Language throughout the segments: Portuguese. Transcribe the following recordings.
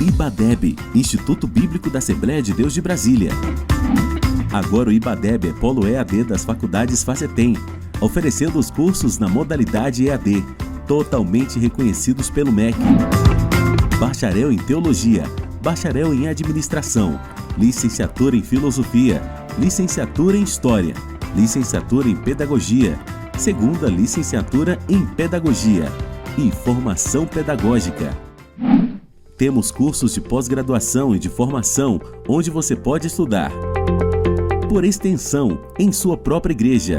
IBADEB, Instituto Bíblico da Assembleia de Deus de Brasília. Agora o IBADEB é polo EAD das faculdades FACETEM, oferecendo os cursos na modalidade EAD, totalmente reconhecidos pelo MEC. Bacharel em Teologia, Bacharel em Administração, Licenciatura em Filosofia, Licenciatura em História, Licenciatura em Pedagogia, Segunda Licenciatura em Pedagogia e Formação Pedagógica. Temos cursos de pós-graduação e de formação onde você pode estudar por extensão em sua própria igreja,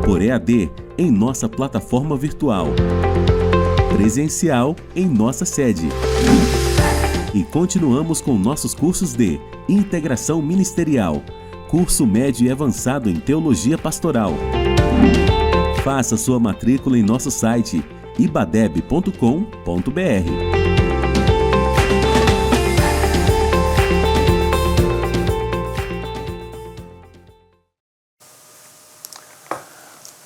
por EAD em nossa plataforma virtual, presencial em nossa sede. E continuamos com nossos cursos de Integração Ministerial, curso médio e avançado em Teologia Pastoral. Faça sua matrícula em nosso site ibadeb.com.br.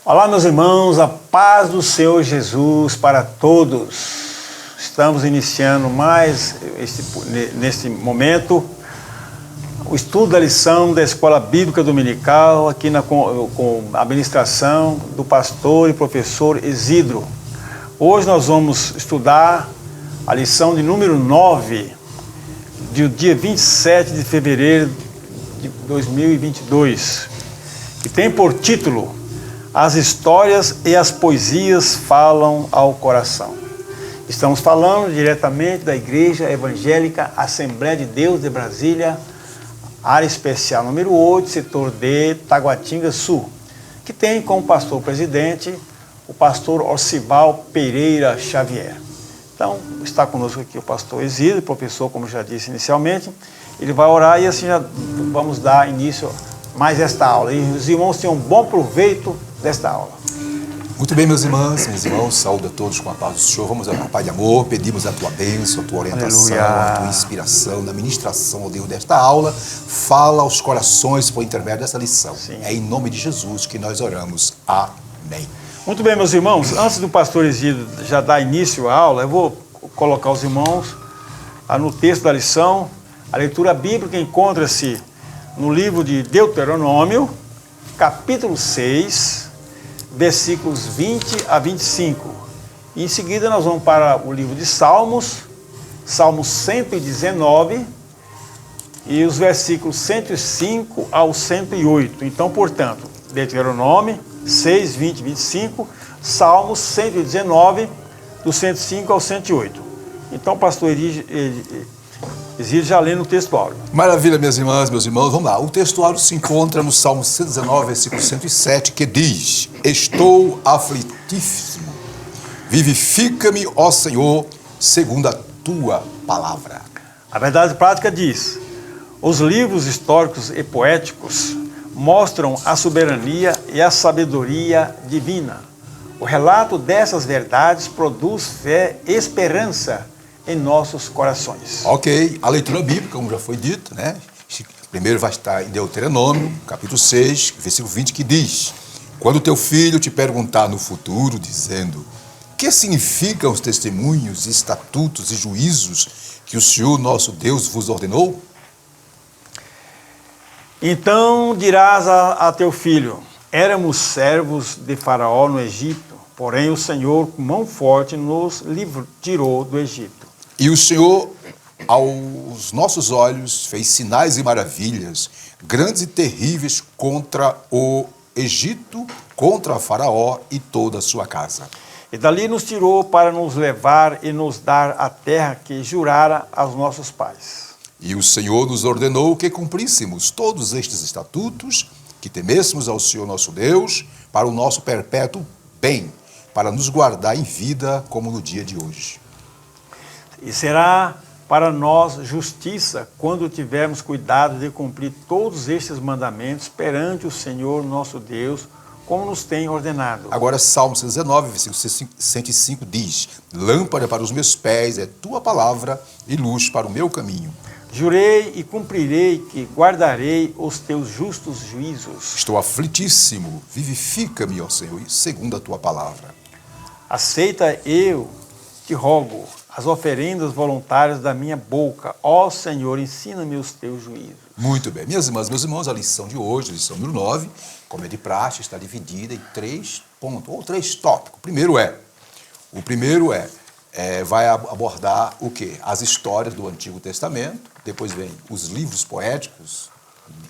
Olá, meus irmãos, a paz do Senhor Jesus para todos. Estamos iniciando neste momento, o estudo da lição da Escola Bíblica Dominical, aqui com a administração do pastor e professor Isidro. Hoje nós vamos estudar a lição de número 9, do dia 27 de fevereiro de 2022, que tem por título: As histórias e as poesias falam ao coração. Estamos falando diretamente da Igreja Evangélica Assembleia de Deus de Brasília, área especial número 8, setor D, Taguatinga Sul, que tem como pastor presidente o pastor Orcival Pereira Xavier. Então, está conosco aqui o pastor Isidro, professor, como já disse inicialmente. Ele vai orar e assim já vamos dar início mais esta aula. E os irmãos tenham um bom proveito desta aula. Muito bem, meus irmãos, saúde a todos com a paz do Senhor. Vamos orar, Pai de amor, pedimos a tua bênção, a tua orientação, Aleluia. a tua inspiração na ministração, ó Deus, desta aula. Fala aos corações por intermédio dessa lição. Sim. É em nome de Jesus que nós oramos. Amém. Muito bem, meus irmãos, antes do pastor Isidro já dar início à aula, eu vou colocar os irmãos no texto da lição. A leitura bíblica encontra-se no livro de Deuteronômio, capítulo 6, versículos 20 a 25. E em seguida nós vamos para o livro de Salmos, Salmo 119, e os versículos 105 ao 108. Então, portanto, Deuteronômio 6, 20 e 25, Salmos 119, do 105 ao 108. Então, pastor Isidro já lendo o textuário. Maravilha, minhas irmãs, meus irmãos, vamos lá. O textuário se encontra no Salmo 119, versículo 107, que diz: Estou aflitíssimo, vivifica-me, ó Senhor, segundo a tua palavra. A verdade prática diz: os livros históricos e poéticos mostram a soberania e a sabedoria divina. O relato dessas verdades produz fé e esperança em nossos corações. Ok, a leitura bíblica, como já foi dito, né? Primeiro vai estar em Deuteronômio, capítulo 6, versículo 20, que diz: Quando teu filho te perguntar no futuro, dizendo: que significam os testemunhos, estatutos e juízos que o Senhor nosso Deus vos ordenou? Então dirás a teu filho: éramos servos de Faraó no Egito, porém o Senhor, com mão forte, nos tirou do Egito. E o Senhor, aos nossos olhos, fez sinais e maravilhas, grandes e terríveis contra o Egito, contra Faraó e toda a sua casa. E dali nos tirou para nos levar e nos dar a terra que jurara aos nossos pais. E o Senhor nos ordenou que cumpríssemos todos estes estatutos, que temêssemos ao Senhor nosso Deus, para o nosso perpétuo bem, para nos guardar em vida como no dia de hoje. E será para nós justiça quando tivermos cuidado de cumprir todos estes mandamentos perante o Senhor nosso Deus, como nos tem ordenado. Agora, Salmo 119, versículo 105 diz: Lâmpada para os meus pés é tua palavra e luz para o meu caminho. Jurei e cumprirei que guardarei os teus justos juízos. Estou aflitíssimo, vivifica-me, ó Senhor, segundo a tua palavra. Aceita, eu te rogo, as oferendas voluntárias da minha boca. Ó Senhor, ensina-me os teus juízos. Muito bem. Minhas irmãs, meus irmãos, a lição de hoje, a lição número 9, como é de praxe, está dividida em 3 pontos, ou 3 tópicos. O primeiro vai abordar o quê? As histórias do Antigo Testamento, depois vem os livros poéticos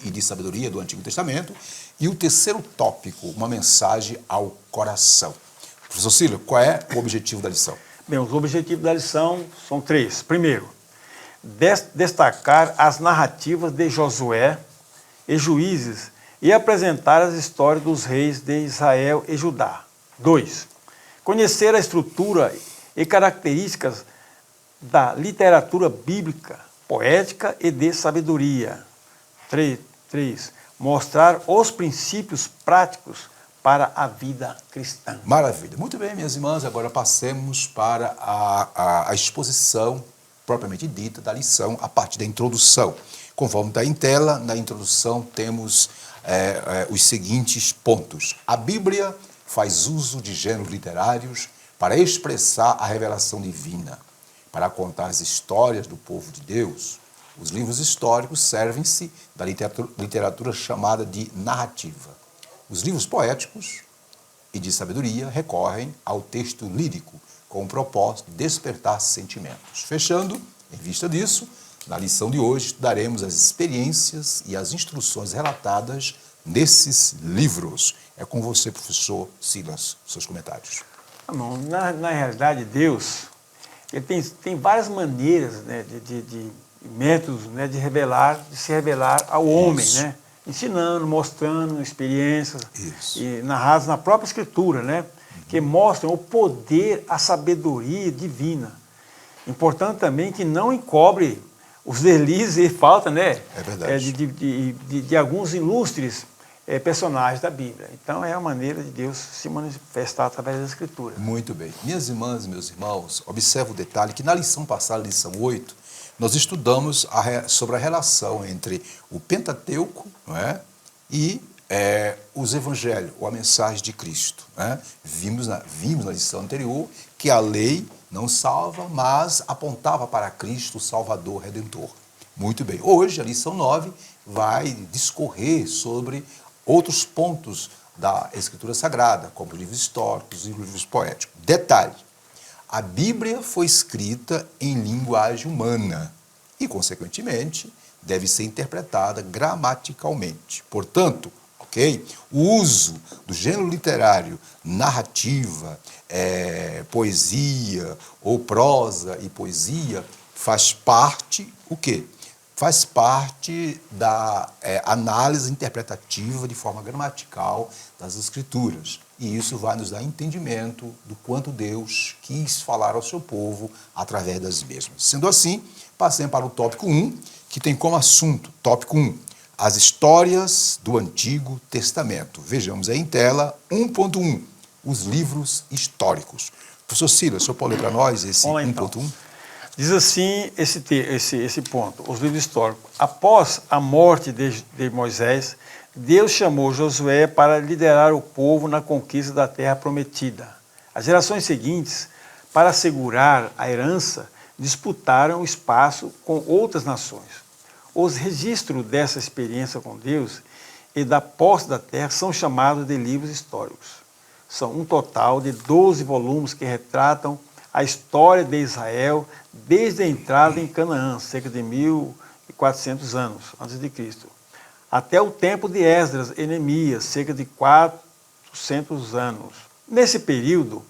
e de sabedoria do Antigo Testamento, e o terceiro tópico, uma mensagem ao coração. Professor Cílio, qual é o objetivo da lição? Bem, os objetivos da lição são 3. Primeiro, destacar as narrativas de Josué e Juízes e apresentar as histórias dos reis de Israel e Judá. 2. Conhecer a estrutura e características da literatura bíblica, poética e de sabedoria. 3. Mostrar os princípios práticos para a vida cristã. Maravilha. Muito bem, minhas irmãs, agora passemos para a exposição propriamente dita da lição, a partir da introdução. Conforme está em tela, na introdução temos os seguintes pontos. A Bíblia faz uso de gêneros literários para expressar a revelação divina, para contar as histórias do povo de Deus. Os livros históricos servem-se da literatura chamada de narrativa. Os livros poéticos e de sabedoria recorrem ao texto lírico, com o propósito de despertar sentimentos. Fechando, em vista disso, na lição de hoje estudaremos as experiências e as instruções relatadas nesses livros. É com você, professor Silas, seus comentários. Não, na realidade, Deus ele tem várias maneiras, né, de métodos, né, de se revelar ao homem, né? Ensinando, mostrando experiências e narradas na própria Escritura, né? Que mostram o poder, a sabedoria divina. Importante também que não encobre os deslizes e falta, né? É verdade. De alguns ilustres personagens da Bíblia. Então é a maneira de Deus se manifestar através da Escritura. Muito bem. Minhas irmãs e meus irmãos, observe o detalhe que na lição passada, lição 8, nós estudamos sobre a relação entre o Pentateuco, não é, e os evangelhos, ou a mensagem de Cristo. Não é? Vimos na lição anterior que a lei não salva, mas apontava para Cristo, o Salvador Redentor. Muito bem. Hoje, a lição 9 vai discorrer sobre outros pontos da Escritura Sagrada, como os livros históricos e os livros poéticos. Detalhe. A Bíblia foi escrita em linguagem humana e, consequentemente, deve ser interpretada gramaticalmente. Portanto, o uso do gênero literário, narrativa, poesia ou prosa e poesia faz parte, o quê? Faz parte da análise interpretativa de forma gramatical das Escrituras. E isso vai nos dar entendimento do quanto Deus quis falar ao seu povo através das mesmas. Sendo assim, passemos para o tópico 1, que tem como assunto, tópico 1, as histórias do Antigo Testamento. Vejamos aí em tela 1.1, os livros históricos. Professor Silas, o senhor pode ler para nós esse 1.1? Diz assim esse ponto, os livros históricos. Após a morte de Moisés, Deus chamou Josué para liderar o povo na conquista da terra prometida. As gerações seguintes, para assegurar a herança, disputaram o espaço com outras nações. Os registros dessa experiência com Deus e da posse da terra são chamados de livros históricos. São um total de 12 volumes que retratam a história de Israel desde a entrada em Canaã, cerca de 1.400 anos antes de Cristo, até o tempo de Esdras e Neemias, cerca de 400 anos. Nesse período,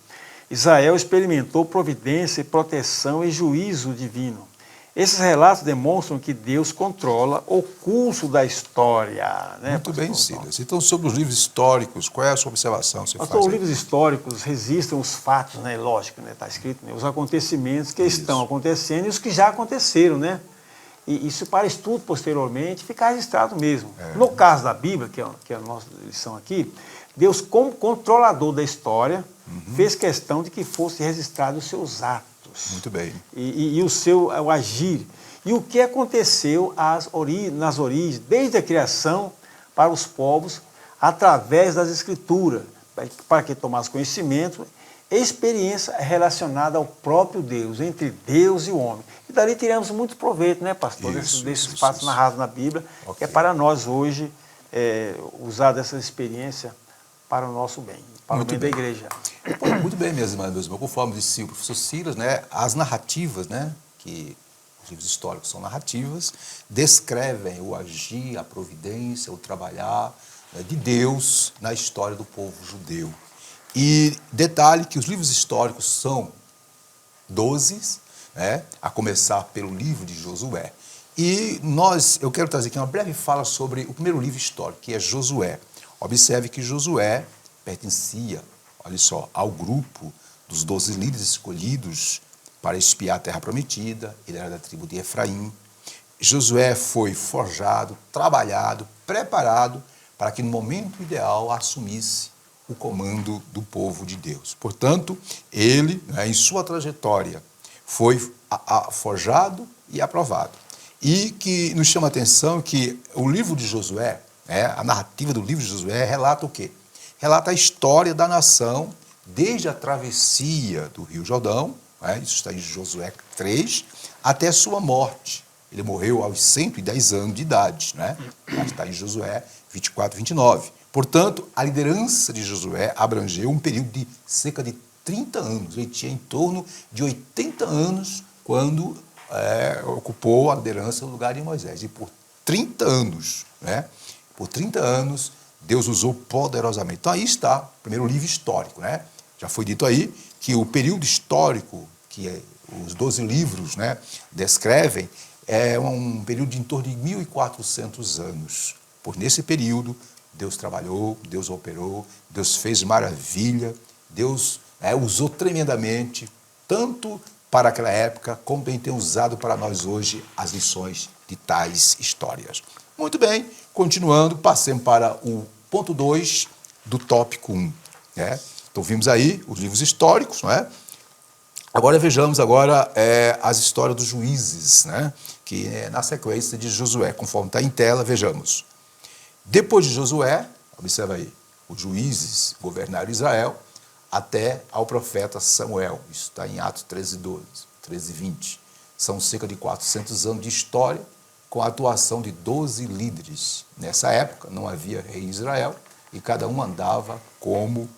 Israel experimentou providência, proteção e juízo divino. Esses relatos demonstram que Deus controla o curso da história. Né, muito bem, Silas. Então, sobre os livros históricos, qual é a sua observação? Os livros históricos registram os fatos, né, lógico, né, está escrito, né, os acontecimentos que estão acontecendo e os que já aconteceram, né? E isso para estudo posteriormente ficar registrado mesmo. No caso da Bíblia, que é a nossa lição aqui, Deus, como controlador da história, fez questão de que fosse registrado os seus atos. Muito bem. E o seu agir. E o que aconteceu nas origens, desde a criação, para os povos, através das Escrituras, para que tomasse conhecimento experiência relacionada ao próprio Deus, entre Deus e o homem. E dali tiramos muito proveito, né, pastor, desses fatos narrados na Bíblia, que é para nós hoje usar dessa experiência para o nosso bem, para o bem da igreja. Muito bem, minhas irmãs, meus irmãos. Conforme disse o professor Silas, né, as narrativas, né, que os livros históricos são narrativas, descrevem o agir, a providência, o trabalhar, né, de Deus na história do povo judeu. E detalhe que os livros históricos são 12, né, a começar pelo livro de Josué. E eu quero trazer aqui uma breve fala sobre o primeiro livro histórico, que é Josué. Observe que Josué pertencia, olha só, ao grupo dos 12 líderes escolhidos para espiar a terra prometida. Ele era da tribo de Efraim. Josué foi forjado, trabalhado, preparado para que no momento ideal assumisse o comando do povo de Deus. Portanto, ele, né, em sua trajetória, foi forjado e aprovado. E que nos chama a atenção que o livro de Josué, a narrativa do livro de Josué, relata o quê? Relata a história da nação desde a travessia do Rio Jordão, isso está em Josué 3, até sua morte. Ele morreu aos 110 anos de idade, né? Está em Josué 24, 29. Portanto, a liderança de Josué abrangeu um período de cerca de 30 anos. Ele tinha em torno de 80 anos quando ocupou a liderança no lugar de Moisés. E por 30 anos, né? Por 30 anos, Deus usou poderosamente. Então, aí está o primeiro livro histórico, né? Já foi dito aí que o período histórico que os 12 livros, né, descrevem é um período de em torno de 1.400 anos. Por nesse período, Deus trabalhou, Deus operou, Deus fez maravilha, Deus usou tremendamente, tanto para aquela época, como bem tem usado para nós hoje as lições de tais histórias. Muito bem, continuando, passemos para o ponto 2 do tópico 1. Né? Então, vimos aí os livros históricos, não é? Agora vejamos as histórias dos juízes, né? Que é na sequência de Josué, conforme está em tela, vejamos. Depois de Josué, observa aí, os juízes governaram Israel até ao profeta Samuel. Isso está em Atos 13:12, 13:20. São cerca de 400 anos de história com a atuação de 12 líderes. Nessa época não havia rei em Israel e cada um andava como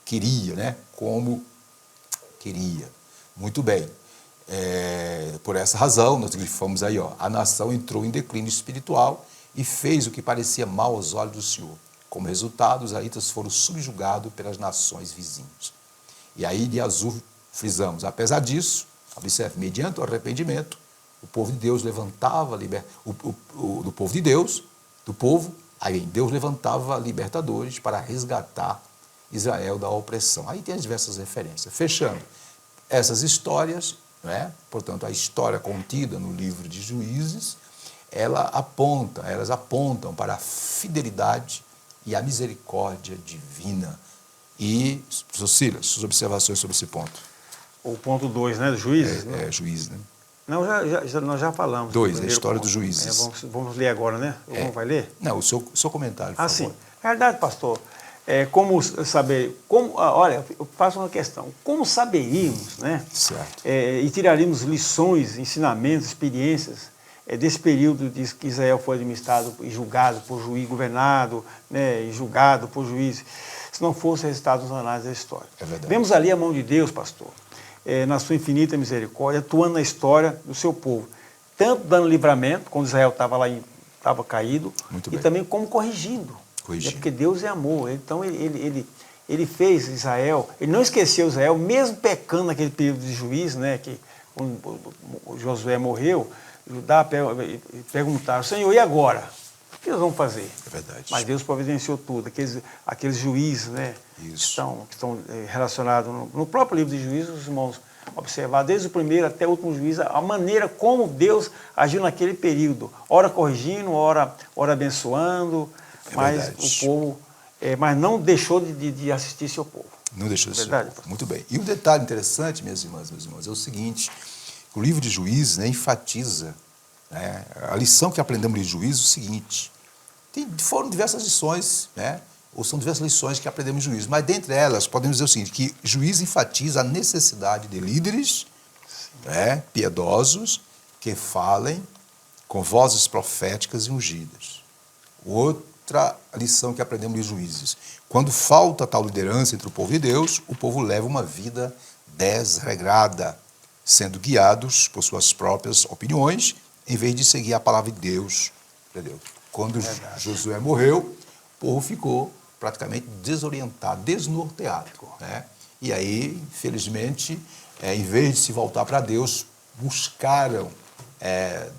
queria, né? Como queria. Muito bem. Por essa razão, nós grifamos aí, a nação entrou em declínio espiritual e fez o que parecia mal aos olhos do Senhor. Como resultado, os israelitas foram subjugados pelas nações vizinhas. E aí, de azul, frisamos. Apesar disso, observe, mediante o arrependimento, o povo de Deus levantava, Deus levantava libertadores para resgatar Israel da opressão. Aí tem as diversas referências. Fechando essas histórias, né? Portanto, a história contida no livro de Juízes, elas apontam para a fidelidade e a misericórdia divina. E, professor Silas, suas observações sobre esse ponto. O ponto 2, né, dos juízes? Juízes, né? Não, nós já falamos. 2, a história dos juízes. Vamos ler agora, né? Vai ler? Não, o seu comentário, por favor. Sim. Na verdade, pastor, olha, eu faço uma questão. Como saberíamos, né? Certo. E tiraríamos lições, ensinamentos, experiências desse período de que Israel foi administrado e julgado por juiz, governado, né, e julgado por juiz, se não fosse resultado dos anais da história. É verdade. Vemos ali a mão de Deus, pastor, na sua infinita misericórdia, atuando na história do seu povo, tanto dando livramento, quando Israel estava caído, e também como corrigindo. Porque Deus é amor. Então, ele fez Israel, ele não esqueceu Israel, mesmo pecando naquele período de juízo, né, que quando Josué morreu, Judá perguntaram, Senhor, e agora? O que nós vamos fazer? É verdade. Mas Deus providenciou tudo. Aqueles juízes, né, que estão relacionados no próprio livro de Juízes, os irmãos observar desde o primeiro até o último juízo, a maneira como Deus agiu naquele período. Ora corrigindo, ora abençoando, mas o povo, mas não deixou de assistir seu povo. Não deixou de assistir. Muito bem. E um detalhe interessante, minhas irmãs, meus irmãos, é o seguinte: o livro de Juízes, né, enfatiza, né, a lição que aprendemos de Juízes é o seguinte: foram diversas lições, né, ou são diversas lições que aprendemos em Juízes. Mas dentre elas, podemos dizer o seguinte, que Juízes enfatiza a necessidade de líderes piedosos que falem com vozes proféticas e ungidas. Outra lição que aprendemos em Juízes, quando falta tal liderança entre o povo e Deus, o povo leva uma vida desregrada, sendo guiados por suas próprias opiniões, em vez de seguir a palavra de Deus. Entendeu? Quando Josué morreu, o povo ficou praticamente desorientado, desnorteado. Né? E aí, infelizmente, em vez de se voltar para Deus, buscaram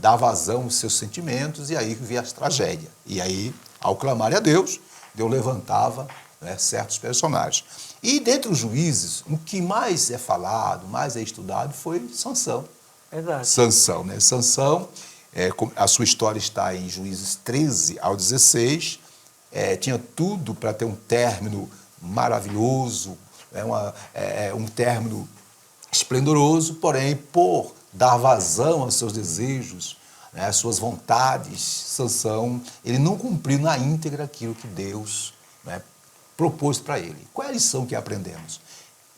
dar vazão aos seus sentimentos, e aí veio as tragédias. E aí, ao clamarem a Deus, Deus levantava certos personagens. E dentre os juízes, o que mais é falado, mais é estudado, foi Sansão. Verdade. Sansão, né? Sansão, a sua história está em Juízes 13 ao 16, tinha tudo para ter um término maravilhoso, um término esplendoroso, porém, por dar vazão aos seus desejos, às suas vontades, Sansão, ele não cumpriu na íntegra aquilo que Deus propôs para ele. Qual é a lição que aprendemos?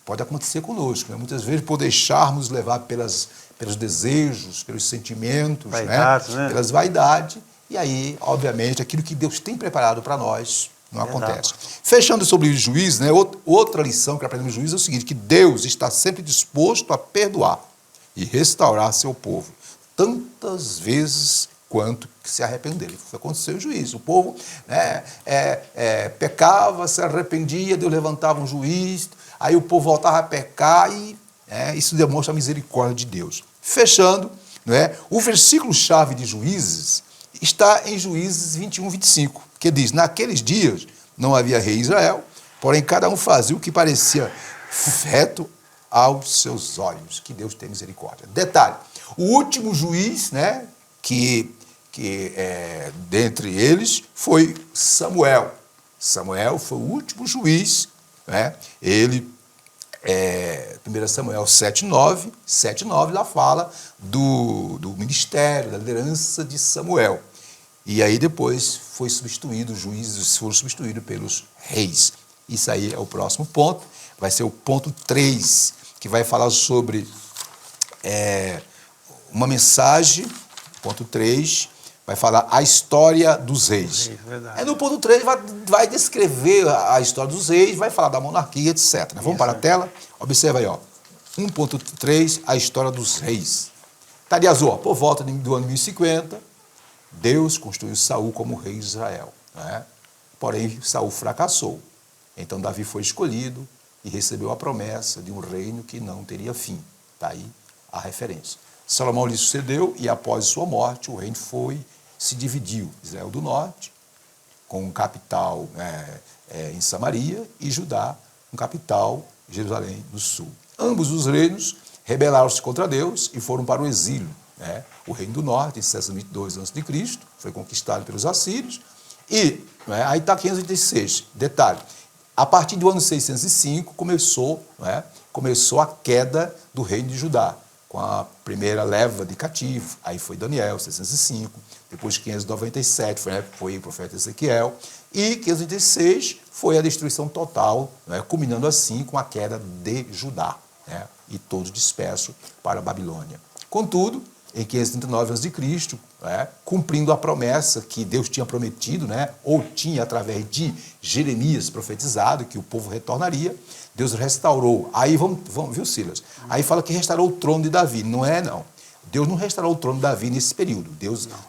Pode acontecer conosco, muitas vezes por deixarmos levar pelos desejos, pelos sentimentos, pelas vaidades, e aí, obviamente, aquilo que Deus tem preparado para nós não acontece. Fechando sobre o juiz, outra lição que aprendemos no juiz é o seguinte, que Deus está sempre disposto a perdoar e restaurar seu povo, tantas vezes quanto que se arrepender. Isso aconteceu em juízo. O povo pecava, se arrependia, Deus levantava um juiz, aí o povo voltava a pecar e isso demonstra a misericórdia de Deus. Fechando, o versículo-chave de Juízes está em Juízes 21, 25, que diz, naqueles dias não havia rei em Israel, porém cada um fazia o que parecia reto aos seus olhos. Que Deus tenha misericórdia. Detalhe, o último juiz, que dentre eles foi Samuel. Samuel foi o último juiz, ele, 1 Samuel 7,9 lá fala do ministério, da liderança de Samuel. E aí depois foi substituído, os juízes foram substituídos pelos reis. Isso aí é o próximo ponto, vai ser o ponto 3, que vai falar sobre uma mensagem, ponto 3, vai falar a história dos reis. No ponto 3 vai descrever a história dos reis, vai falar da monarquia, etc. Vamos para a tela? Observa aí, 1.3, a história dos reis. Está de azul, por volta do ano 1050, Deus construiu Saul como rei de Israel. Porém, Saul fracassou. Então, Davi foi escolhido e recebeu a promessa de um reino que não teria fim. Está aí a referência. Salomão lhe sucedeu e, após sua morte, o reino se dividiu. Israel do norte, com capital em Samaria, e Judá, com capital em Jerusalém do sul. Ambos os reinos rebelaram-se contra Deus e foram para o exílio. O reino do norte, em 622 a.C., foi conquistado pelos assírios. E aí está 586. Detalhe, a partir do ano 605 começou a queda do reino de Judá, com a primeira leva de cativo. Aí foi Daniel, 605. Depois, 597, foi o profeta Ezequiel. E 586 foi a destruição total, culminando assim com a queda de Judá. E todos dispersos para a Babilônia. Contudo, em 539 a.C., cumprindo a promessa que Deus tinha prometido, ou tinha através de Jeremias profetizado, que o povo retornaria, Deus restaurou. Aí vamos viu, Silas? Aí fala que restaurou o trono de Davi. Não. Deus não restaurou o trono de Davi nesse período.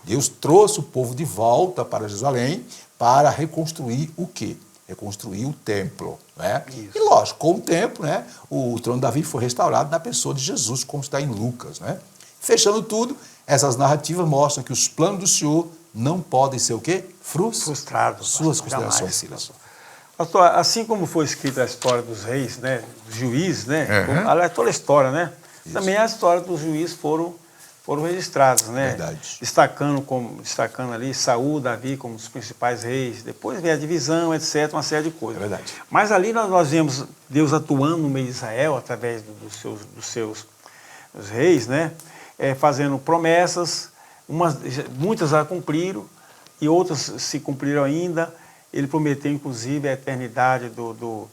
Deus trouxe o povo de volta para Jerusalém para reconstruir o quê? Reconstruir o templo. E lógico, com o tempo, o trono de Davi foi restaurado na pessoa de Jesus, como está em Lucas. Fechando tudo, essas narrativas mostram que os planos do Senhor não podem ser o quê? Frustrados. Suas considerações, Silas. Pastor, assim como foi escrita a história dos reis, dos juízes, toda a história, também a história dos juízes foram registradas, Verdade. Destacando ali Saul, Davi como os principais reis. Depois vem a divisão, etc., uma série de coisas. Verdade. Mas ali nós vemos Deus atuando no meio de Israel através dos seus reis, fazendo promessas, muitas já cumpriram e outras se cumpriram ainda, ele prometeu, inclusive, a eternidade do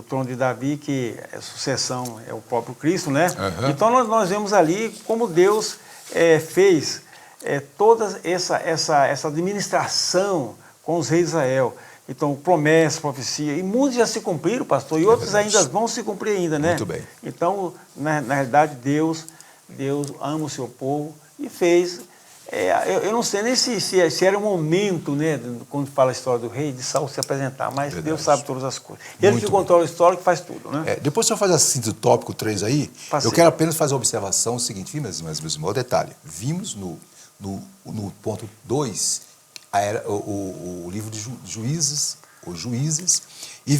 trono de Davi, que a sucessão é o próprio Cristo, né? Uhum. Então, nós vemos ali como Deus fez toda essa administração com os reis de Israel. Então, promessa, profecia, e muitos já se cumpriram, pastor, e outros ainda vão se cumprir ainda, né? Muito bem. Então, na realidade, Deus ama o seu povo e fez. Eu não sei nem se era o momento, né, quando fala a história do rei, de Saul se apresentar, mas Verdade. Deus sabe todas as coisas. Ele Muito que controla a história, que faz tudo, né? Depois, se eu fazer a síntese do tópico 3 aí, Passei. eu quero apenas fazer a observação seguinte, meus irmãos, detalhe. Vimos no ponto 2 o livro de Juízes, os Juízes, e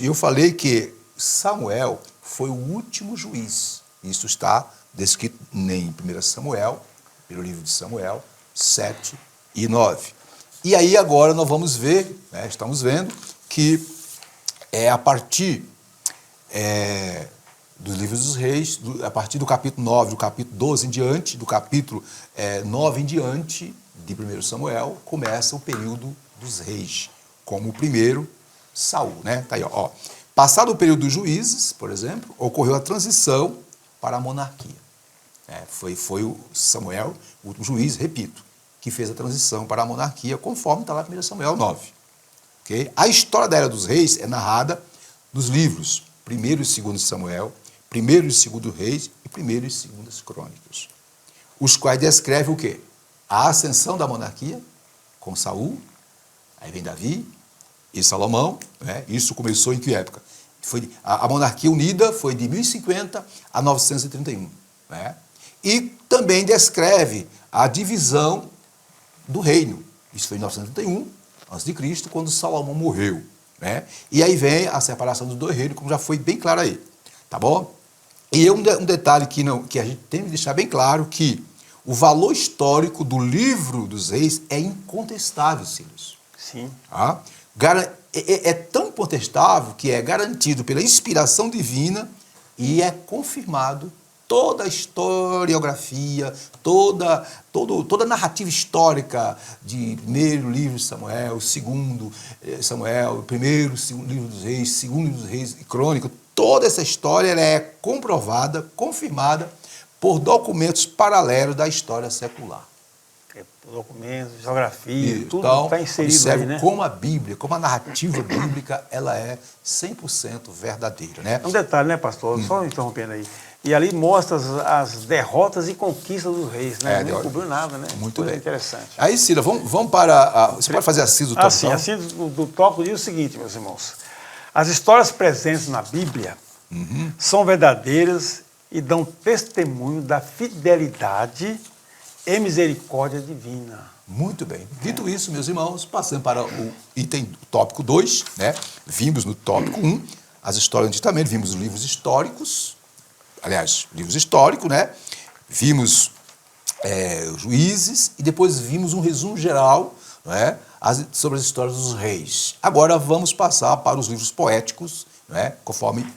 eu falei que Samuel foi o último juiz. Isso está descrito em 1 Samuel, pelo livro de Samuel, 7 e 9. E aí agora nós vamos ver, né, estamos vendo, que a partir dos livros dos reis, a partir do capítulo 9, do capítulo 12 em diante, do capítulo 9 em diante de 1 Samuel, começa o período dos reis, como o primeiro, Saul, né? Tá aí, ó. Passado o período dos juízes, por exemplo, ocorreu a transição para a monarquia. Foi o Samuel, o juiz, repito, que fez a transição para a monarquia, conforme está lá em 1 Samuel 9. Okay? A história da Era dos Reis é narrada nos livros 1º e 2º Samuel, 1º e 2º Reis e 1º e 2º Crônicas, os quais descrevem o quê? A ascensão da monarquia com Saul, aí vem Davi e Salomão, né? Isso começou em que época? A monarquia unida foi de 1050 a 931, né? E também descreve a divisão do reino. Isso foi em 931 a.C., quando Salomão morreu, né? E aí vem a separação dos dois reinos, como já foi bem claro aí, tá bom? E um detalhe que a gente tem que deixar bem claro, que o valor histórico do livro dos reis é incontestável, Silas. Sim. Tá? É tão incontestável que é garantido pela inspiração divina e é confirmado toda a historiografia, toda a narrativa histórica de primeiro livro de Samuel, segundo Samuel, primeiro, segundo livro dos reis, segundo livro dos reis e crônica, toda essa história ela é comprovada, confirmada por documentos paralelos da história secular. Documentos, geografia, tudo então, está inserido observe aí, né? como a Bíblia, como a narrativa bíblica, ela é 100% verdadeira, né? Um detalhe, né, pastor? Só interrompendo aí. E ali mostra as derrotas e conquistas dos reis, né? Não cobriu nada, né? Muito Coisa bem. interessante. Aí, Cida, vamos para... Você pode fazer a síntese do tópico? Sim, a síntese do tópico diz o seguinte, meus irmãos. As histórias presentes na Bíblia são verdadeiras e dão testemunho da fidelidade e misericórdia divina. Muito bem. Dito isso, meus irmãos, passando para o item tópico 2, né? Vimos no tópico 1 as histórias do Antigo Testamento, vimos os livros históricos, aliás, livros históricos, né? Vimos os juízes e depois vimos um resumo geral, né, sobre as histórias dos reis. Agora vamos passar para os livros poéticos, né, conforme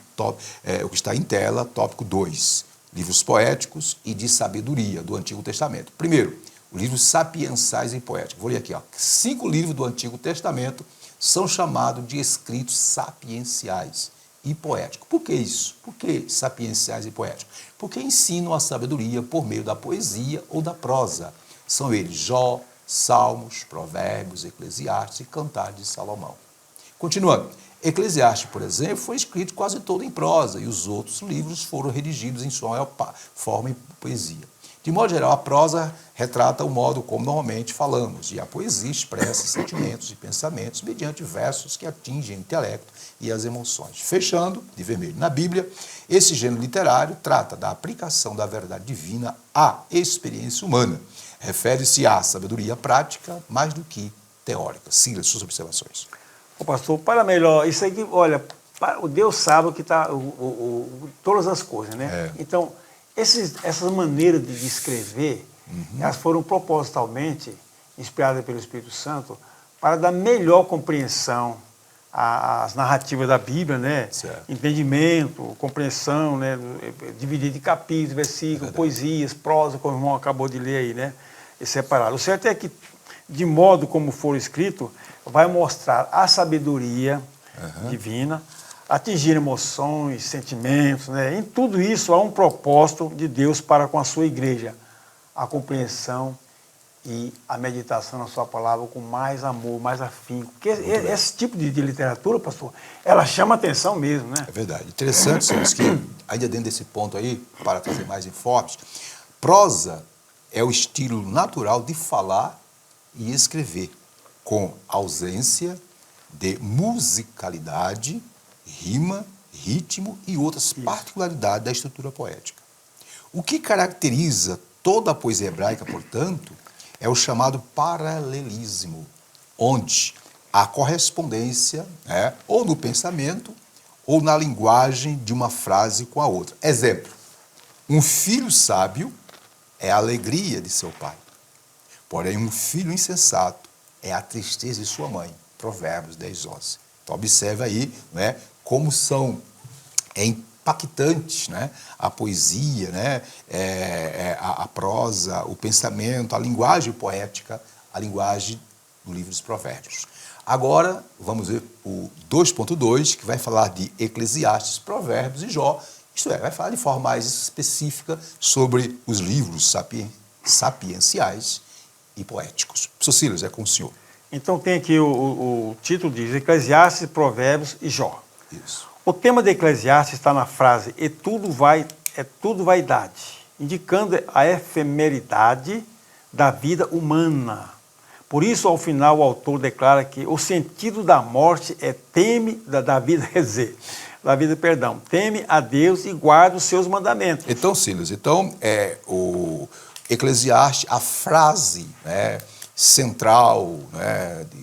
o que está em tela, tópico 2. Livros poéticos e de sabedoria do Antigo Testamento. Primeiro, os livros sapiensais e poéticos. Vou ler aqui, ó. 5 livros do Antigo Testamento são chamados de escritos sapienciais e poéticos. Por que isso? Por que sapienciais e poéticos? Porque ensinam a sabedoria por meio da poesia ou da prosa. São eles Jó, Salmos, Provérbios, Eclesiastes e Cantares de Salomão. Continuando. Eclesiastes, por exemplo, foi escrito quase todo em prosa e os outros livros foram redigidos em sua maior forma em poesia. De modo geral, a prosa retrata o modo como normalmente falamos e a poesia expressa sentimentos e pensamentos mediante versos que atingem o intelecto e as emoções. Fechando, de vermelho, na Bíblia, esse gênero literário trata da aplicação da verdade divina à experiência humana. Refere-se à sabedoria prática mais do que teórica. Siga suas observações. Ô, pastor, para melhor, isso aqui, olha, o Deus sabe o que está, todas as coisas, né? Então, essas maneiras de escrever, elas foram propositalmente inspiradas pelo Espírito Santo para dar melhor compreensão às narrativas da Bíblia, né? Certo. Entendimento, compreensão, né? Dividir de capítulos, versículos, poesias, prosa, como o irmão acabou de ler aí, né? E separado. O certo é que de modo como for escrito, vai mostrar a sabedoria divina, atingir emoções, sentimentos, né? Em tudo isso há um propósito de Deus para com a sua igreja, a compreensão e a meditação na sua palavra com mais amor, mais afinco. Porque esse tipo de literatura, pastor, ela chama atenção mesmo, né? É verdade. Interessante, senhores, que ainda dentro desse ponto aí, para trazer mais informes, prosa é o estilo natural de falar e escrever, com ausência de musicalidade, rima, ritmo e outras particularidades da estrutura poética. O que caracteriza toda a poesia hebraica, portanto, é o chamado paralelismo, onde a correspondência, ou no pensamento, ou na linguagem de uma frase com a outra. Exemplo, um filho sábio é a alegria de seu pai, porém um filho insensato é a tristeza de sua mãe. Provérbios 10:11. Então observe aí, como são impactantes, a poesia, a prosa, o pensamento, a linguagem poética, a linguagem do livro dos Provérbios. Agora, vamos ver o 2.2, que vai falar de Eclesiastes, Provérbios e Jó. Isto é, vai falar de forma mais específica sobre os livros sapienciais e poéticos. Professor Silas, é com o senhor. Então tem aqui o título diz Eclesiastes, Provérbios e Jó. Isso. O tema de Eclesiastes está na frase é tudo vaidade, indicando a efemeridade da vida humana. Por isso, ao final, o autor declara que o sentido da morte é teme teme a Deus e guarda os seus mandamentos. Então, Silas, o Eclesiastes, a frase central,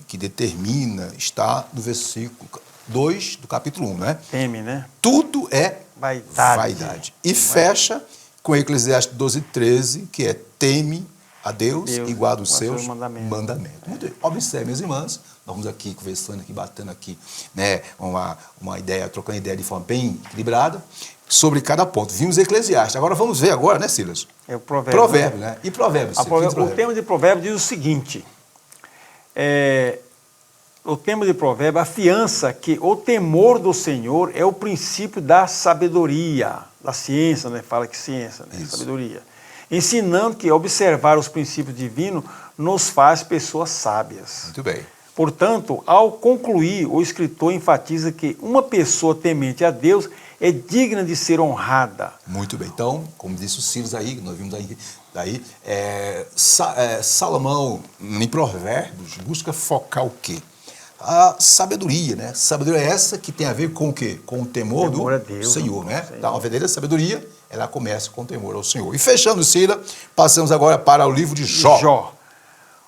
que determina, está no versículo 2 do capítulo 1, Teme, né? Tudo é vaidade. E fecha com Eclesiastes 12:13, que é teme a Deus e guarda os seus mandamentos. Muito bem. Observe, meus irmãos, nós vamos aqui conversando, batendo aqui, uma ideia, trocando ideia de forma bem equilibrada sobre cada ponto. Vimos Eclesiastes. Agora vamos ver agora, Silas? É o provérbio. Provérbio, E provérbios. O tema de provérbio diz o seguinte, o tema de provérbio afiança que o temor do Senhor é o princípio da sabedoria, da ciência, Fala que ciência, sabedoria. Ensinando que observar os princípios divinos nos faz pessoas sábias. Muito bem. Portanto, ao concluir, o escritor enfatiza que uma pessoa temente a Deus é digna de ser honrada. Muito bem. Então, como disse o Silas aí, nós vimos daí Salomão, em Provérbios, busca focar o quê? A sabedoria, Sabedoria é essa que tem a ver com o quê? Com o temor do a Deus, Senhor, Então, a verdadeira sabedoria, ela começa com o temor ao Senhor. E fechando, Silas, passamos agora para o livro de Jó.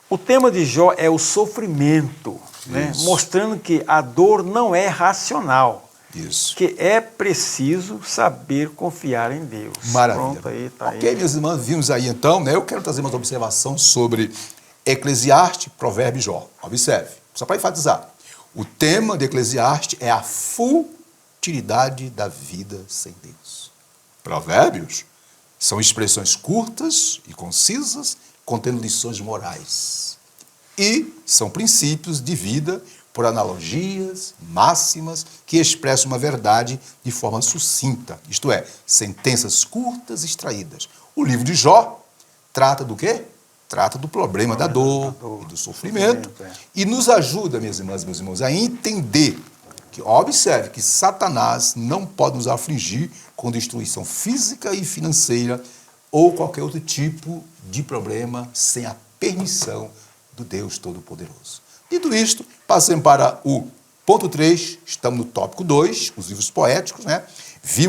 O tema de Jó é o sofrimento, mostrando que a dor não é racional. Isso. Que é preciso saber confiar em Deus. Maravilha. Pronto, aí, tá ok, meus irmãos, vimos aí então, Eu quero trazer uma observação sobre Eclesiastes, Provérbios e Jó. Observe, só para enfatizar. O tema de Eclesiastes é a futilidade da vida sem Deus. Provérbios são expressões curtas e concisas, contendo lições morais. E são princípios de vida por analogias, máximas, que expressam uma verdade de forma sucinta, isto é, sentenças curtas e extraídas. O livro de Jó trata do quê? Trata do problema da dor e do sofrimento e nos ajuda, minhas irmãs e meus irmãos, a entender que, observe, que Satanás não pode nos afligir com destruição física e financeira ou qualquer outro tipo de problema sem a permissão do Deus Todo-Poderoso. Dito isto, passemos para o ponto 3, estamos no tópico 2, os livros poéticos,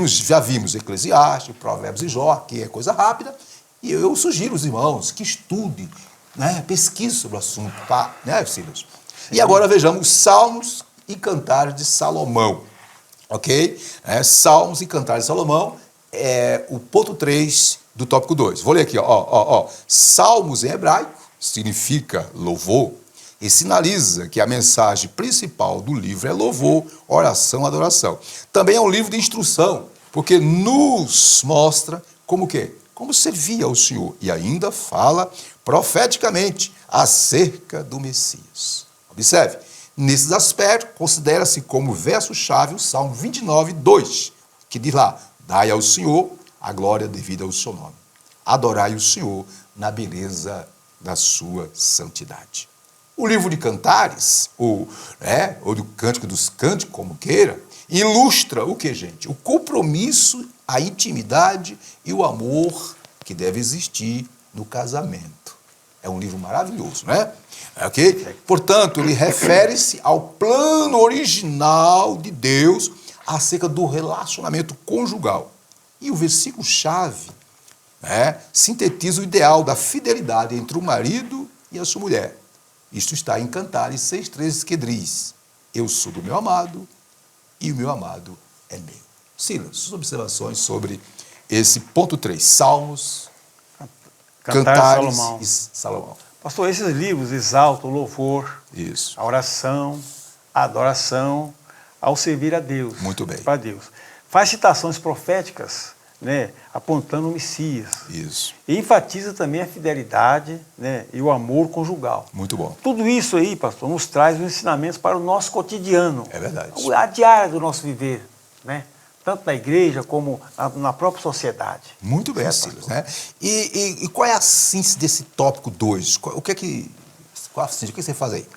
Já vimos Eclesiastes, Provérbios e Jó, que é coisa rápida, e eu sugiro aos irmãos que estudem, pesquisem sobre o assunto, Silas? E agora vejamos os Salmos e Cantares de Salomão, ok? Salmos e Cantares de Salomão é o ponto 3 do tópico 2. Vou ler aqui, Salmos em hebraico significa louvor, e sinaliza que a mensagem principal do livro é louvor, oração, adoração. Também é um livro de instrução, porque nos mostra como servir ao Senhor. E ainda fala profeticamente acerca do Messias. Observe, nesses aspectos, considera-se como verso-chave o Salmo 29, 2, que diz lá: dai ao Senhor a glória devida ao seu nome. Adorai o Senhor na beleza da sua santidade. O livro de Cantares, ou do Cântico dos Cânticos, como queira, ilustra o que, gente? O compromisso, a intimidade e o amor que deve existir no casamento. É um livro maravilhoso, né? Ok? Portanto, ele refere-se ao plano original de Deus acerca do relacionamento conjugal. E o versículo-chave sintetiza o ideal da fidelidade entre o marido e a sua mulher. Isto está em Cantares 6,13, que diz: eu sou do meu amado e o meu amado é meu. Silas, suas observações sobre esse ponto 3, Salmos, Cantares e Salomão. Pastor, esses livros exaltam o louvor, Isso. a oração, a adoração ao servir a Deus. Muito bem. Para Deus. Faz citações proféticas, né, apontando o Messias. Isso. E enfatiza também a fidelidade, né, e o amor conjugal. Muito bom. Tudo isso aí, pastor, nos traz os ensinamentos para o nosso cotidiano. É verdade. A diária do nosso viver, né? Tanto na igreja como na própria sociedade. Muito bem, Silas, né? E qual é a síntese desse tópico 2? Qual a síntese? O que você faz aí?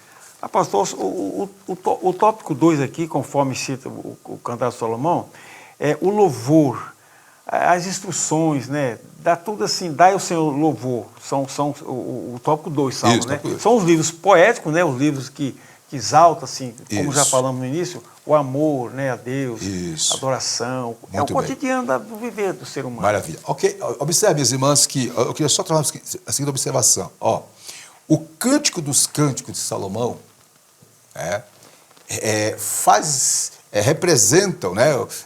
Pastor, o tópico 2 aqui, conforme cita o Cantar de Salomão, é o louvor, as instruções, né? Dá tudo assim, dai ao Senhor louvor. São o tópico 2, Salmo, Isso, né? tópico 2. São os livros poéticos, né? Os livros que exaltam, assim, como Isso. já falamos no início, o amor, né, a Deus, Isso. a adoração. É o Muito bem. cotidiano do viver do ser humano. Maravilha. Ok, observe, minhas irmãs, que eu queria só trazer a seguinte observação. O Cântico dos Cânticos de Salomão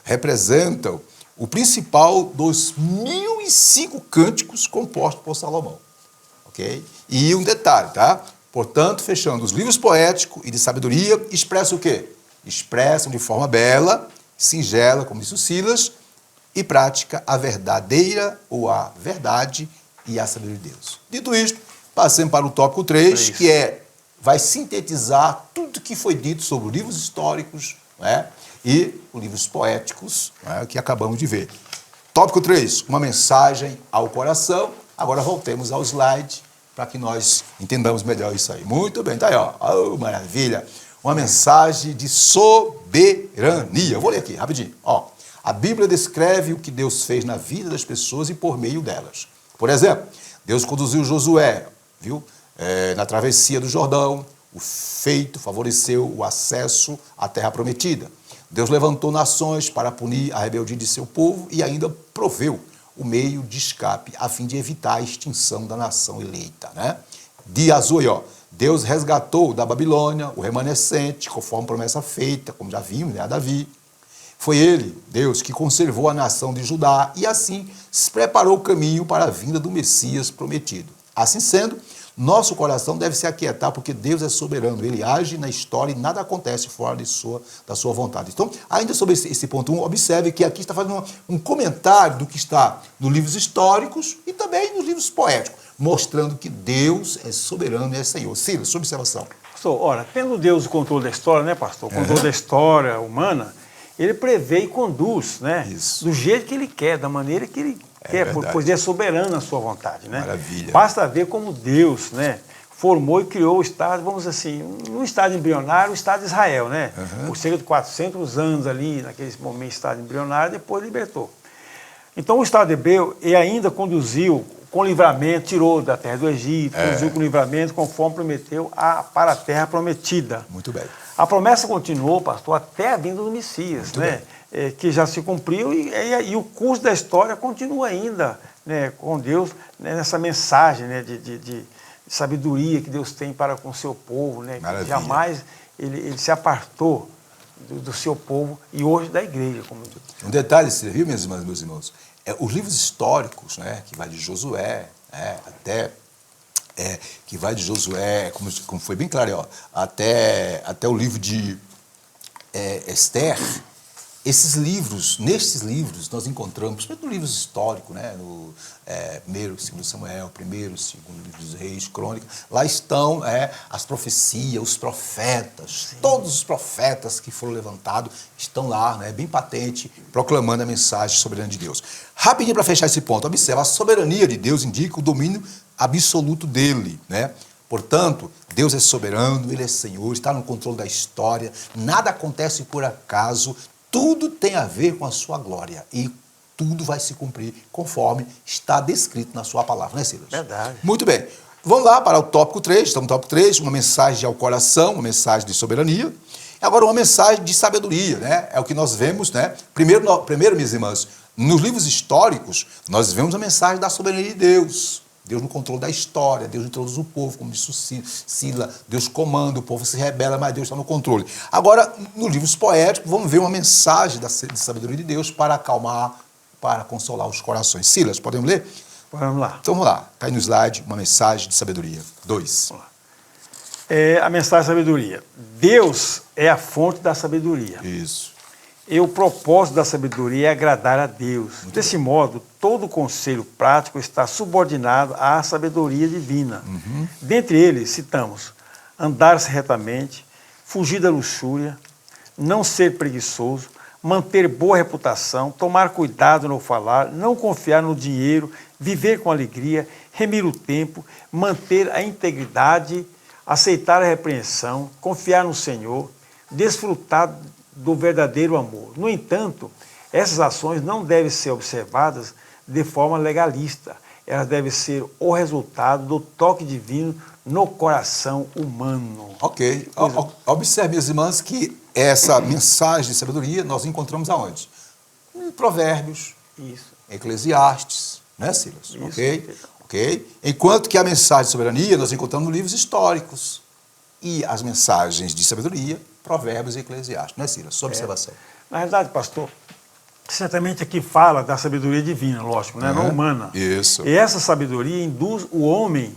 representam o principal dos 1.005 cânticos compostos por Salomão. Ok? E um detalhe, tá? Portanto, fechando, os livros poéticos e de sabedoria expressam o quê? Expressam de forma bela, singela, como disse o Silas, e prática a verdadeira ou a verdade e a sabedoria de Deus. Dito isto, passemos para o tópico 3, que vai sintetizar tudo que foi dito sobre os livros históricos, e os livros poéticos, que acabamos de ver. Tópico 3, uma mensagem ao coração. Agora voltemos ao slide para que nós entendamos melhor isso aí. Muito bem, tá aí, ó. Oh, maravilha. Uma mensagem de soberania. Eu vou ler aqui, rapidinho. A Bíblia descreve o que Deus fez na vida das pessoas e por meio delas. Por exemplo, Deus conduziu Josué, na travessia do Jordão. O feito favoreceu o acesso à terra prometida. Deus levantou nações para punir a rebeldia de seu povo e ainda proveu o meio de escape a fim de evitar a extinção da nação eleita. De Azui, Deus resgatou da Babilônia o remanescente, conforme promessa feita, como já vimos, a Davi. Foi ele, Deus, que conservou a nação de Judá e assim se preparou o caminho para a vinda do Messias prometido. Assim sendo, nosso coração deve se aquietar, porque Deus é soberano, Ele age na história e nada acontece fora da sua vontade. Então, ainda sobre esse ponto 1, observe que aqui está fazendo um comentário do que está nos livros históricos e também nos livros poéticos, mostrando que Deus é soberano e é Senhor. Silas, sua observação. Pastor, ora, tendo Deus o controle da história, né, pastor? O controle da história humana, Ele prevê e conduz, né? Isso. Do jeito que Ele quer, da maneira que Ele quer, pois Ele é soberano na sua vontade, né? Maravilha. Basta ver como Deus, né, formou e criou o Estado, vamos dizer assim, no Estado embrionário, o Estado de Israel, né? Por cerca de 400 anos ali, naquele momento, Estado embrionário, depois libertou. Então, o Estado hebreu, ele ainda conduziu com livramento, tirou da terra do Egito, conduziu com livramento, conforme prometeu, para a terra prometida. Muito bem. A promessa continuou, pastor, até a vinda do Messias, né? Que já se cumpriu e o curso da história continua ainda, né, com Deus, né, nessa mensagem, né, de sabedoria que Deus tem para com o seu povo, né? Que jamais ele se apartou do seu povo e hoje da igreja. Como eu digo. Um detalhe, você viu, meus irmãos? Os livros históricos, que vai de Josué, que vai de Josué, como foi bem claro, até o livro de Esther, esses livros, nestes livros, nós encontramos, principalmente no livros históricos, né? No primeiro, segundo Samuel, primeiro, segundo livro dos Reis, Crônica, lá estão as profecias, os profetas, sim, todos os profetas que foram levantados estão lá, né? Bem patente, proclamando a mensagem soberana de Deus. Rapidinho para fechar esse ponto, observa, a soberania de Deus indica o domínio absoluto dele, né? Portanto, Deus é soberano, Ele é Senhor, está no controle da história, nada acontece por acaso, tudo tem a ver com a sua glória e tudo vai se cumprir conforme está descrito na sua palavra, né, Silas? Verdade. Muito bem. Vamos lá para o tópico 3, estamos no tópico 3, uma mensagem ao coração, uma mensagem de soberania. Agora, uma mensagem de sabedoria, né? É o que nós vemos, né? Primeiro, meus irmãos, nos livros históricos, nós vemos a mensagem da soberania de Deus. Deus no controle da história, Deus introduz o povo, como disse Sila, Deus comanda, o povo se rebela, mas Deus está no controle. Agora, nos livros poéticos, vamos ver uma mensagem de sabedoria de Deus para acalmar, para consolar os corações. Silas, podemos ler? Vamos lá. Então vamos lá, está aí no slide, uma mensagem de sabedoria. 2. Vamos lá. A mensagem de sabedoria. Deus é a fonte da sabedoria. Isso. E o propósito da sabedoria é agradar a Deus. Desse modo, todo conselho prático está subordinado à sabedoria divina. Dentre eles, citamos, andar-se retamente, fugir da luxúria, não ser preguiçoso, manter boa reputação, tomar cuidado no falar, não confiar no dinheiro, viver com alegria, remir o tempo, manter a integridade, aceitar a repreensão, confiar no Senhor, desfrutar do verdadeiro amor. No entanto, essas ações não devem ser observadas de forma legalista. Elas devem ser o resultado do toque divino no coração humano. Ok. Observe, minhas irmãs, que essa mensagem de sabedoria nós encontramos aonde? Em Provérbios, isso, Eclesiastes, né, Silas? Isso, ok. Enquanto que a mensagem de soberania nós encontramos nos livros históricos. E as mensagens de sabedoria, Provérbios e Eclesiastes, não é, Silas? Sua observação. Na verdade, pastor, certamente aqui fala da sabedoria divina, lógico, né? Não humana. Isso. E essa sabedoria induz o homem,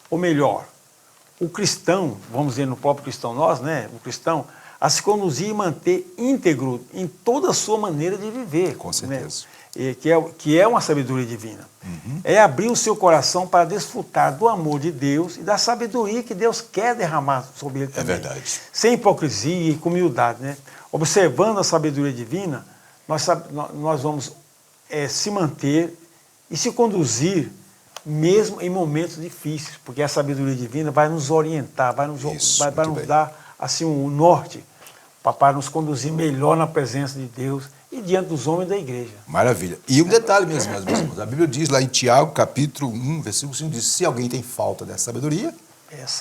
ou melhor, o cristão, vamos dizer no próprio cristão, nós, né, o cristão, a se conduzir e manter íntegro em toda a sua maneira de viver. Com certeza. Né? Que é uma sabedoria divina. É abrir o seu coração para desfrutar do amor de Deus e da sabedoria que Deus quer derramar sobre ele também. É verdade. Sem hipocrisia e com humildade. Né? Observando a sabedoria divina, nós vamos se manter e se conduzir mesmo em momentos difíceis, porque a sabedoria divina vai nos orientar, vai nos dar assim, um norte para nos conduzir melhor na presença de Deus e diante dos homens da igreja. Maravilha. E um detalhe mesmo, meus irmãos, a Bíblia diz lá em Tiago, capítulo 1, versículo 5, diz, se alguém tem falta dessa sabedoria,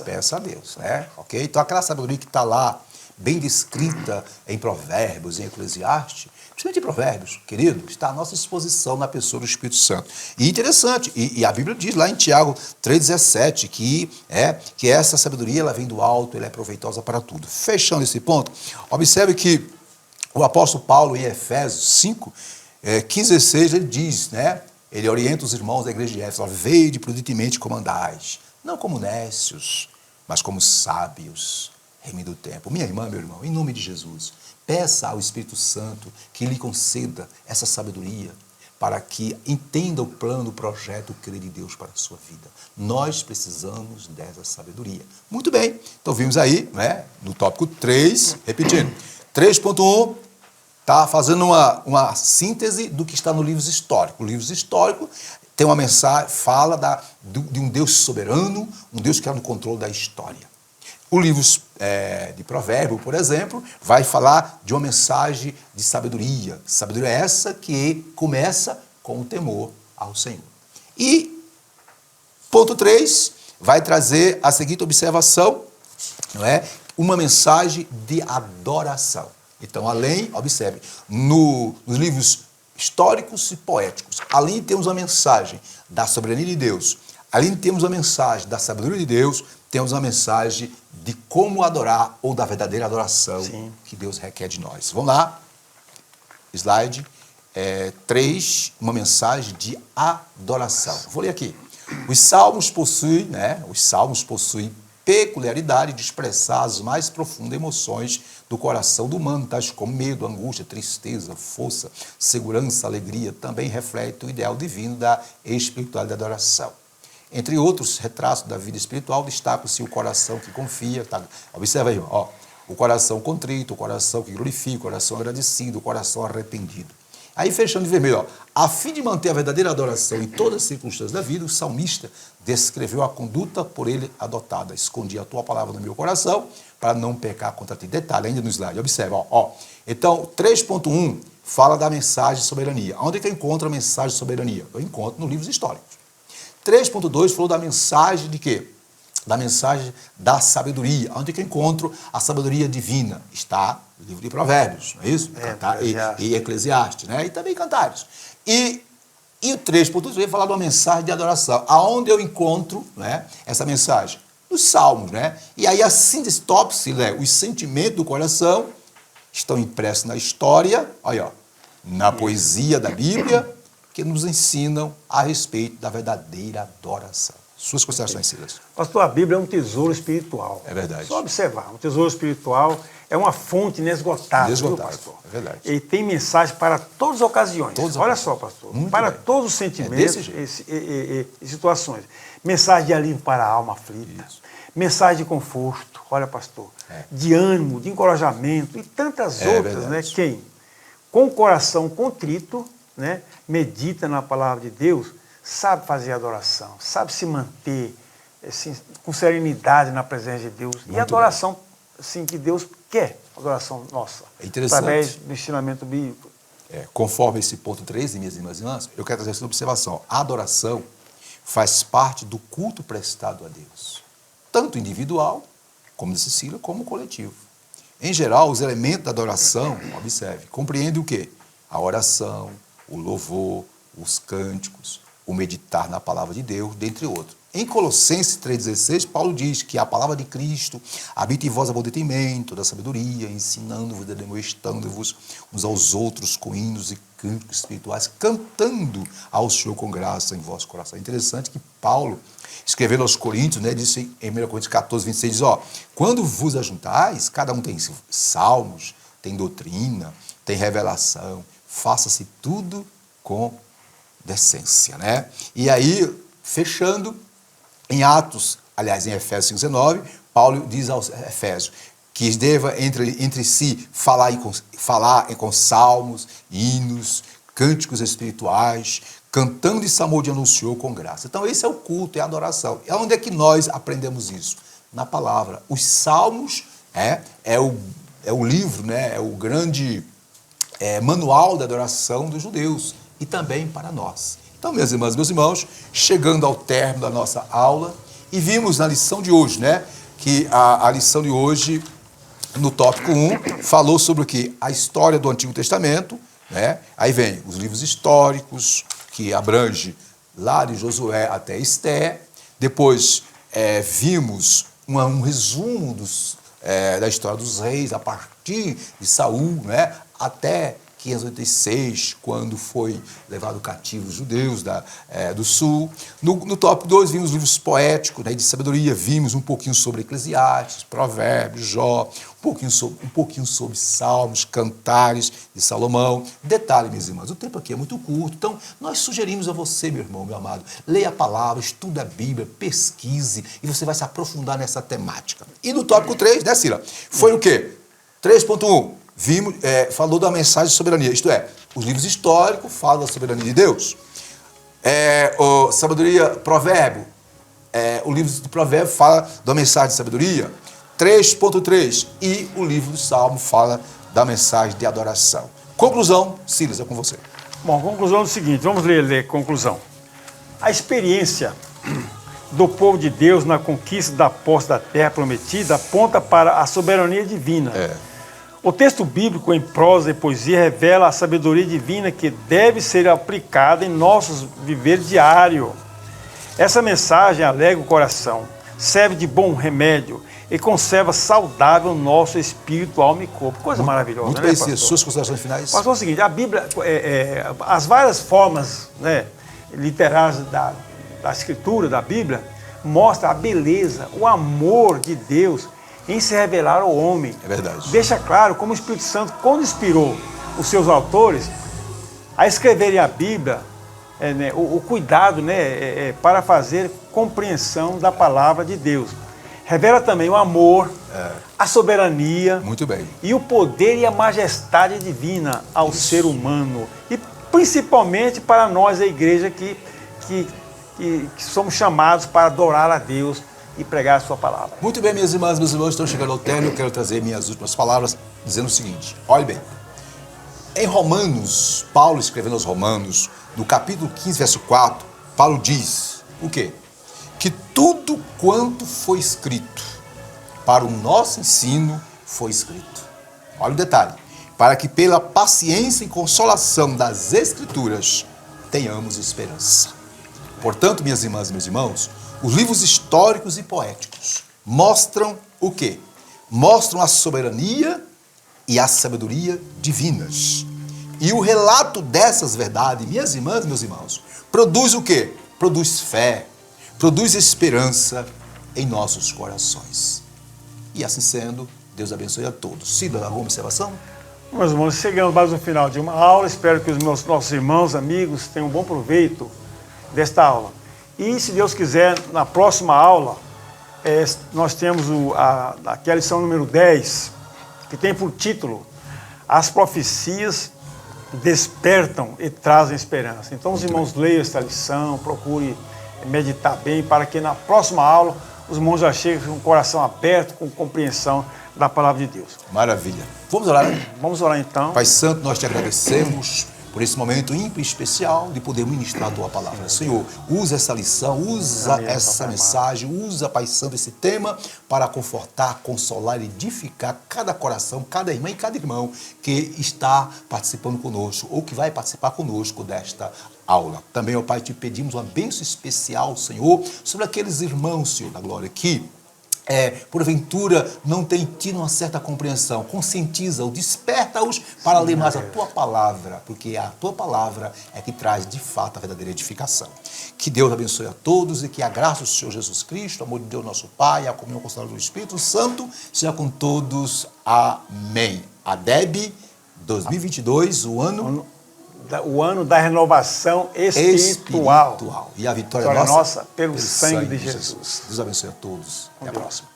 peça a Deus, né? Ok? Então aquela sabedoria que está lá, bem descrita em Provérbios, em Eclesiastes, principalmente em Provérbios, querido, está à nossa disposição na pessoa do Espírito Santo. E interessante, e a Bíblia diz lá em Tiago 3,17 que essa sabedoria ela vem do alto, ela é proveitosa para tudo. Fechando esse ponto, observe que o apóstolo Paulo, em Efésios 5, 15 e 16, ele diz, né? Ele orienta os irmãos da igreja de Éfeso, vede prudentemente como andais, não como nécios, mas como sábios, remindo o tempo. Minha irmã, meu irmão, em nome de Jesus, peça ao Espírito Santo que lhe conceda essa sabedoria para que entenda o plano, o projeto, o querer de Deus para a sua vida. Nós precisamos dessa sabedoria. Muito bem, então vimos aí, né, no tópico 3, repetindo, 3.1 está fazendo uma síntese do que está no livro histórico. O livro histórico tem uma mensagem, fala de um Deus soberano, um Deus que está no controle da história. O livro de Provérbios, por exemplo, vai falar de uma mensagem de sabedoria. Sabedoria essa que começa com o temor ao Senhor. E ponto 3 vai trazer a seguinte observação, não é? Uma mensagem de adoração. Então, observe, nos livros históricos e poéticos, além de termos a mensagem da soberania de Deus, além de termos a mensagem da sabedoria de Deus, temos a mensagem de como adorar ou da verdadeira adoração que Deus requer de nós. Vamos lá, slide 3, uma mensagem de adoração. Vou ler aqui. Os salmos possuem peculiaridade de expressar as mais profundas emoções do coração do humano, tais como medo, angústia, tristeza, força, segurança, alegria, também reflete o ideal divino da espiritualidade da adoração. Entre outros retratos da vida espiritual, destaca-se o coração que confia. Tá? Observa aí, ó, o coração contrito, o coração que glorifica, o coração agradecido, o coração arrependido. Aí, fechando de vermelho, ó, a fim de manter a verdadeira adoração em todas as circunstâncias da vida, o salmista descreveu a conduta por ele adotada. Escondi a tua palavra no meu coração para não pecar contra ti. Detalhe, ainda no slide, observa. Ó. Então, 3.1 fala da mensagem de soberania. Onde é que eu encontro a mensagem de soberania? Eu encontro nos livros históricos. 3.2 falou da mensagem de quê? Da mensagem da sabedoria. Onde é que eu encontro a sabedoria divina? Está no livro de Provérbios, não é isso? E Eclesiastes, né? E também Cantares. E o 3.3 vai falar de uma mensagem de adoração. Aonde eu encontro, né, essa mensagem? Nos Salmos, né? E aí a síntese tópice, né, os sentimentos do coração estão impressos na história, olha, ó, na poesia da Bíblia, que nos ensinam a respeito da verdadeira adoração. Suas considerações, Silas? Pastor, a Bíblia é um tesouro espiritual. É verdade. Só observar, um tesouro espiritual é uma fonte inesgotável, Inesgotável, viu, pastor? é verdade. Ele tem mensagem para todas as ocasiões. Olha só, pastor, Muito para bem. todos os sentimentos e situações. Mensagem de alívio para a alma aflita. Isso. Mensagem de conforto, olha, pastor, de ânimo, de encorajamento e tantas outras, verdade. né? Quem, com o coração contrito, né, medita na palavra de Deus, sabe fazer adoração, sabe se manter assim, com serenidade na presença de Deus. E a adoração assim, que Deus quer, adoração nossa, É interessante. através do ensinamento bíblico. Conforme esse ponto 13, minhas irmãs e irmãs, eu quero trazer essa observação. A adoração faz parte do culto prestado a Deus, tanto individual, como disse Cecília, como coletivo. Em geral, os elementos da adoração, observe, compreendem o quê? A oração, o louvor, os cânticos, o meditar na palavra de Deus, dentre outros. Em Colossenses 3,16, Paulo diz que a palavra de Cristo habita em vós abundantemente, toda a sabedoria, ensinando-vos e demonstrando-vos uns aos outros com hinos e cânticos espirituais, cantando ao Senhor com graça em vosso coração. É interessante que Paulo, escrevendo aos Coríntios, né, disse em 1 Coríntios 14, 26, diz, ó, quando vos ajuntais, cada um tem salmos, tem doutrina, tem revelação, faça-se tudo com decência, né? E aí, fechando, em Atos, aliás, em Efésios 5,19, Paulo diz aos Efésios que deva entre si falar com salmos, hinos, cânticos espirituais, cantando e salmodiando o Senhor com graça. Então, esse é o culto, é a adoração. E onde é que nós aprendemos isso? Na palavra. Os salmos é o livro, né? É o grande manual da adoração dos judeus e também para nós. Então, minhas irmãs e meus irmãos, chegando ao término da nossa aula, e vimos na lição de hoje, né, que a lição de hoje, no tópico 1, falou sobre o quê? A história do Antigo Testamento, né? Aí vem os livros históricos, que abrange lá de Josué até Esté. Depois vimos um resumo da história dos reis, a partir de Saul, né, até 586, quando foi levado cativo os judeus do sul. No tópico 2 vimos os livros poéticos, né, de sabedoria, vimos um pouquinho sobre Eclesiastes, Provérbios, Jó, um pouquinho sobre Salmos, Cantares de Salomão. Detalhe, minhas irmãs, o tempo aqui é muito curto, então nós sugerimos a você, meu irmão, meu amado, leia a palavra, estude a Bíblia, pesquise, e você vai se aprofundar nessa temática. E no tópico 3, né, Cira? Foi o quê? 3.1. Falou da mensagem de soberania, isto é, os livros históricos falam da soberania de Deus. Sabedoria, provérbio, o livro de provérbio fala da mensagem de sabedoria. 3.3, e o livro do Salmo fala da mensagem de adoração. Conclusão, Silas, é com você. Bom, conclusão é o seguinte, vamos ler conclusão. A experiência do povo de Deus na conquista da posse da terra prometida aponta para a soberania divina. O texto bíblico em prosa e poesia revela a sabedoria divina que deve ser aplicada em nossos viver diário. Essa mensagem alegra o coração, serve de bom remédio e conserva saudável o nosso espírito, alma e corpo. Coisa maravilhosa, muito né, bem, pastor? suas considerações finais? Pastor, é o seguinte, a Bíblia, as várias formas, né, literárias da escritura da Bíblia, mostra a beleza, o amor de Deus em se revelar ao homem. É verdade. Deixa claro como o Espírito Santo, quando inspirou os seus autores a escreverem a Bíblia, o cuidado, para fazer compreensão da palavra de Deus. Revela também o amor, a soberania, Muito bem. e o poder e a majestade divina ao ser humano. E principalmente para nós, a igreja, que somos chamados para adorar a Deus e pregar a sua palavra. Muito bem, minhas irmãs, meus irmãos, estão chegando ao término. Eu quero trazer minhas últimas palavras dizendo o seguinte: olhe bem, em Romanos, Paulo escrevendo aos Romanos, no capítulo 15, verso 4, Paulo diz o quê? Que tudo quanto foi escrito para o nosso ensino foi escrito. Olha o detalhe: para que pela paciência e consolação das Escrituras tenhamos esperança. Portanto, minhas irmãs e meus irmãos, os livros históricos e poéticos mostram o quê? Mostram a soberania e a sabedoria divinas. E o relato dessas verdades, minhas irmãs e meus irmãos, produz o quê? Produz fé, produz esperança em nossos corações. E assim sendo, Deus abençoe a todos. Cida, alguma observação? Meus irmãos, chegamos mais no final de uma aula. Espero que os nossos irmãos, amigos, tenham um bom proveito desta aula. E, se Deus quiser, na próxima aula, nós temos aqui a lição número 10, que tem por título: As profecias despertam e trazem esperança. Então, os irmãos leiam esta lição, procurem meditar bem, para que na próxima aula os irmãos já cheguem com o coração aberto, com compreensão da palavra de Deus. Maravilha. Vamos orar? Vamos orar então. Pai Santo, nós te agradecemos por esse momento ímpar e especial de poder ministrar a Tua palavra. Senhor, usa essa lição, usa essa mensagem, usa, Pai Santo, esse tema para confortar, consolar e edificar cada coração, cada irmã e cada irmão que está participando conosco ou que vai participar conosco desta aula. Também, ó Pai, te pedimos uma bênção especial, Senhor, sobre aqueles irmãos, Senhor da glória, que porventura não tem tido uma certa compreensão. Conscientiza-os, desperta-os para ler mais a Tua palavra, porque a Tua palavra é que traz de fato a verdadeira edificação. Que Deus abençoe a todos e que a graça do Senhor Jesus Cristo, o amor de Deus nosso Pai, a comunhão constante do Espírito Santo seja com todos. Amém. ADEB 2022, o ano da renovação espiritual. E a vitória nossa pelo sangue de Jesus. Deus abençoe a todos. Até a próxima.